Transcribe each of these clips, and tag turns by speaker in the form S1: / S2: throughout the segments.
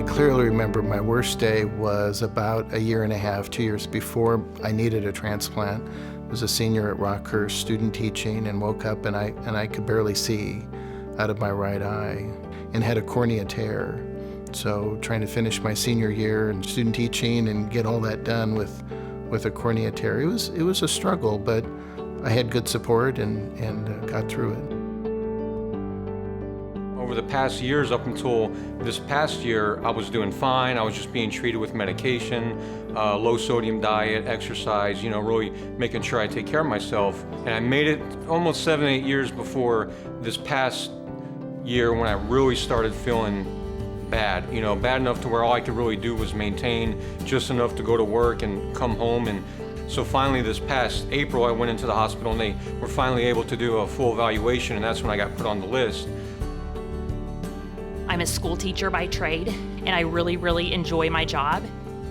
S1: clearly remember my worst day was about a year and a half, 2 years before I needed a transplant. I was a senior at Rockhurst, student teaching, and woke up and I could barely see out of my right eye and had a cornea tear. So trying to finish my senior year in student teaching and get all that done with a cornea tear, it was a struggle, but I had good support and got through it.
S2: Over the past years, up until this past year, I was doing fine. I was just being treated with medication, low sodium diet, exercise, really making sure I take care of myself. And I made it almost 7, 8 years before this past year when I really started feeling bad, bad enough to where all I could really do was maintain just enough to go to work and come home. And so finally this past April, I went into the hospital and they were finally able to do a full evaluation, and that's when I got put on the list.
S3: I'm a school teacher by trade, and I really, really enjoy my job.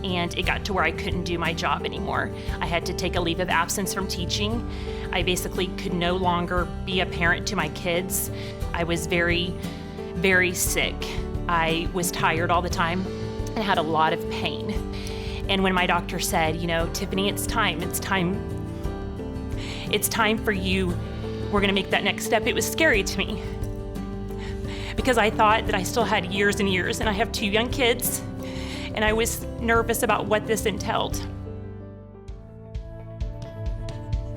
S3: And it got to where I couldn't do my job anymore. I had to take a leave of absence from teaching. I basically could no longer be a parent to my kids. I was very, very sick. I was tired all the time and had a lot of pain. And when my doctor said, Tiffany, it's time for you. We're gonna make that next step. It was scary to me because I thought that I still had years and years, and I have 2 young kids, and I was nervous about what this entailed.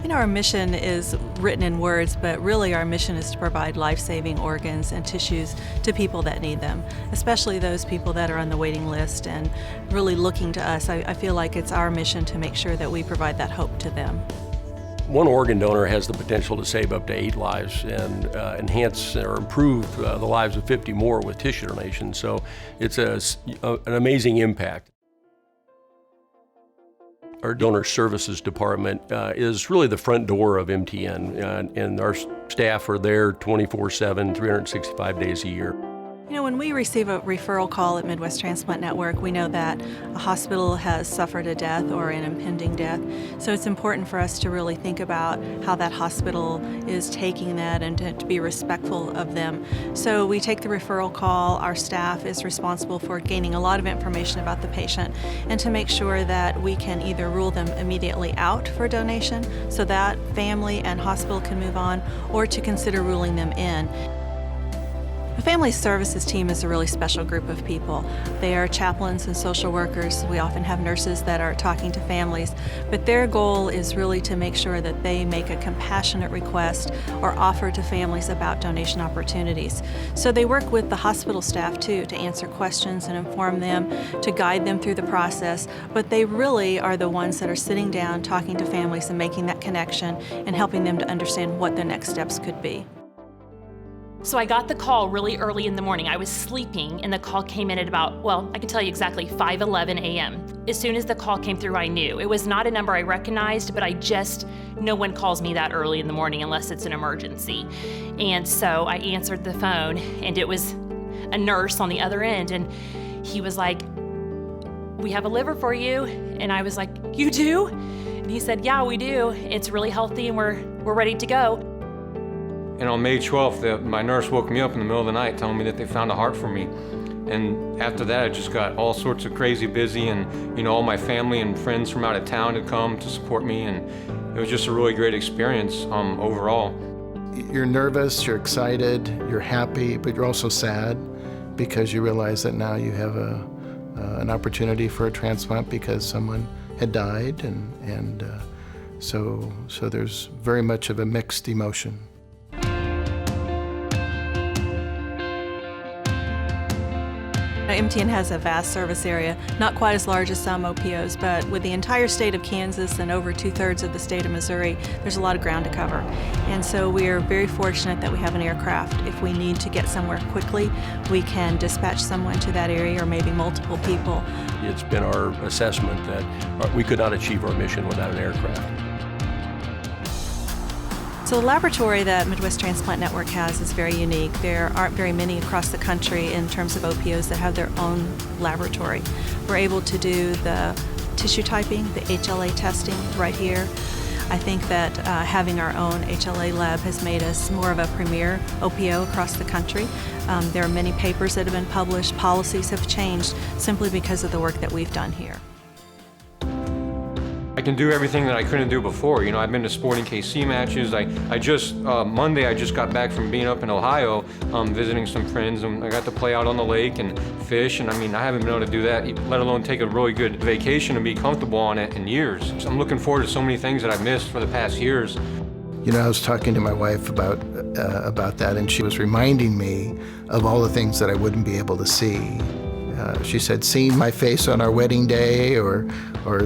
S4: Our mission is written in words, but really our mission is to provide life-saving organs and tissues to people that need them, especially those people that are on the waiting list and really looking to us. I feel like it's our mission to make sure that we provide that hope to them.
S5: One organ donor has the potential to save up to 8 lives and enhance or improve the lives of 50 more with tissue donation. So it's an amazing impact. Our donor services department is really the front door of MTN, and our staff are there 24/7, 365 days a year.
S4: When we receive a referral call at Midwest Transplant Network, we know that a hospital has suffered a death or an impending death. So it's important for us to really think about how that hospital is taking that and to be respectful of them. So we take the referral call. Our staff is responsible for gaining a lot of information about the patient and to make sure that we can either rule them immediately out for donation so that family and hospital can move on, or to consider ruling them in. The Family Services team is a really special group of people. They are chaplains and social workers. We often have nurses that are talking to families, but their goal is really to make sure that they make a compassionate request or offer to families about donation opportunities. So they work with the hospital staff too to answer questions and inform them, to guide them through the process, but they really are the ones that are sitting down, talking to families and making that connection and helping them to understand what the next steps could be.
S3: So I got the call really early in the morning. I was sleeping and the call came in at about, I can tell you exactly, 5:11 a.m. As soon as the call came through, I knew. It was not a number I recognized, but no one calls me that early in the morning unless it's an emergency. And so I answered the phone and it was a nurse on the other end, and he was like, "We have a liver for you." And I was like, "You do?" And he said, "Yeah, we do. It's really healthy and we're ready to go."
S2: And on May 12th, my nurse woke me up in the middle of the night telling me that they found a heart for me. And after that, I just got all sorts of crazy busy, and all my family and friends from out of town had come to support me, and it was just a really great experience overall.
S1: You're nervous, you're excited, you're happy, but you're also sad because you realize that now you have an opportunity for a transplant because someone had died, and so there's very much of a mixed emotion.
S4: MTN has a vast service area, not quite as large as some OPOs, but with the entire state of Kansas and over 2/3 of the state of Missouri, there's a lot of ground to cover. And so we are very fortunate that we have an aircraft. If we need to get somewhere quickly, we can dispatch someone to that area, or maybe multiple people.
S5: It's been our assessment that we could not achieve our mission without an aircraft.
S4: So the laboratory that Midwest Transplant Network has is very unique. There aren't very many across the country in terms of OPOs that have their own laboratory. We're able to do the tissue typing, the HLA testing right here. I think that having our own HLA lab has made us more of a premier OPO across the country. There are many papers that have been published, policies have changed simply because of the work that we've done here.
S2: I can do everything that I couldn't do before. You know, I've been to Sporting KC matches. Monday I just got back from being up in Ohio, visiting some friends, and I got to play out on the lake and fish, and I mean, I haven't been able to do that, let alone take a really good vacation and be comfortable on it in years. So I'm looking forward to so many things that I've missed for the past years.
S1: You know, I was talking to my wife about that, and she was reminding me of all the things that I wouldn't be able to see. She said, seeing my face on our wedding day, or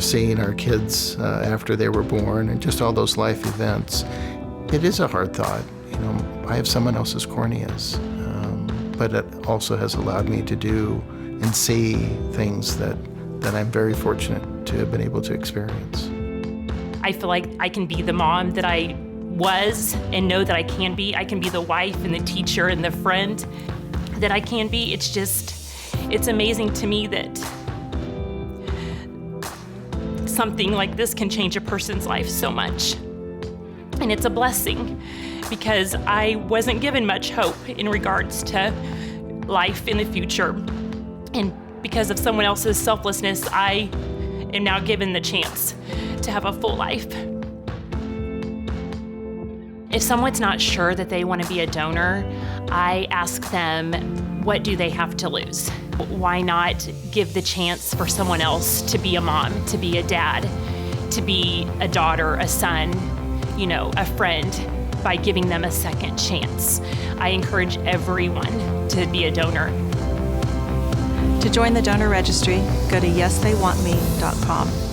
S1: seeing our kids after they were born, and just all those life events. It is a hard thought. You know, I have someone else's corneas, but it also has allowed me to do and see things that I'm very fortunate to have been able to experience.
S3: I feel like I can be the mom that I was and know that I can be. I can be the wife and the teacher and the friend that I can be. It's amazing to me that something like this can change a person's life so much. And it's a blessing because I wasn't given much hope in regards to life in the future. And because of someone else's selflessness, I am now given the chance to have a full life. If someone's not sure that they want to be a donor, I ask them, what do they have to lose? Why not give the chance for someone else to be a mom, to be a dad, to be a daughter, a son, you know, a friend, by giving them a second chance? I encourage everyone to be a donor.
S4: To join the donor registry, go to yestheywantme.com.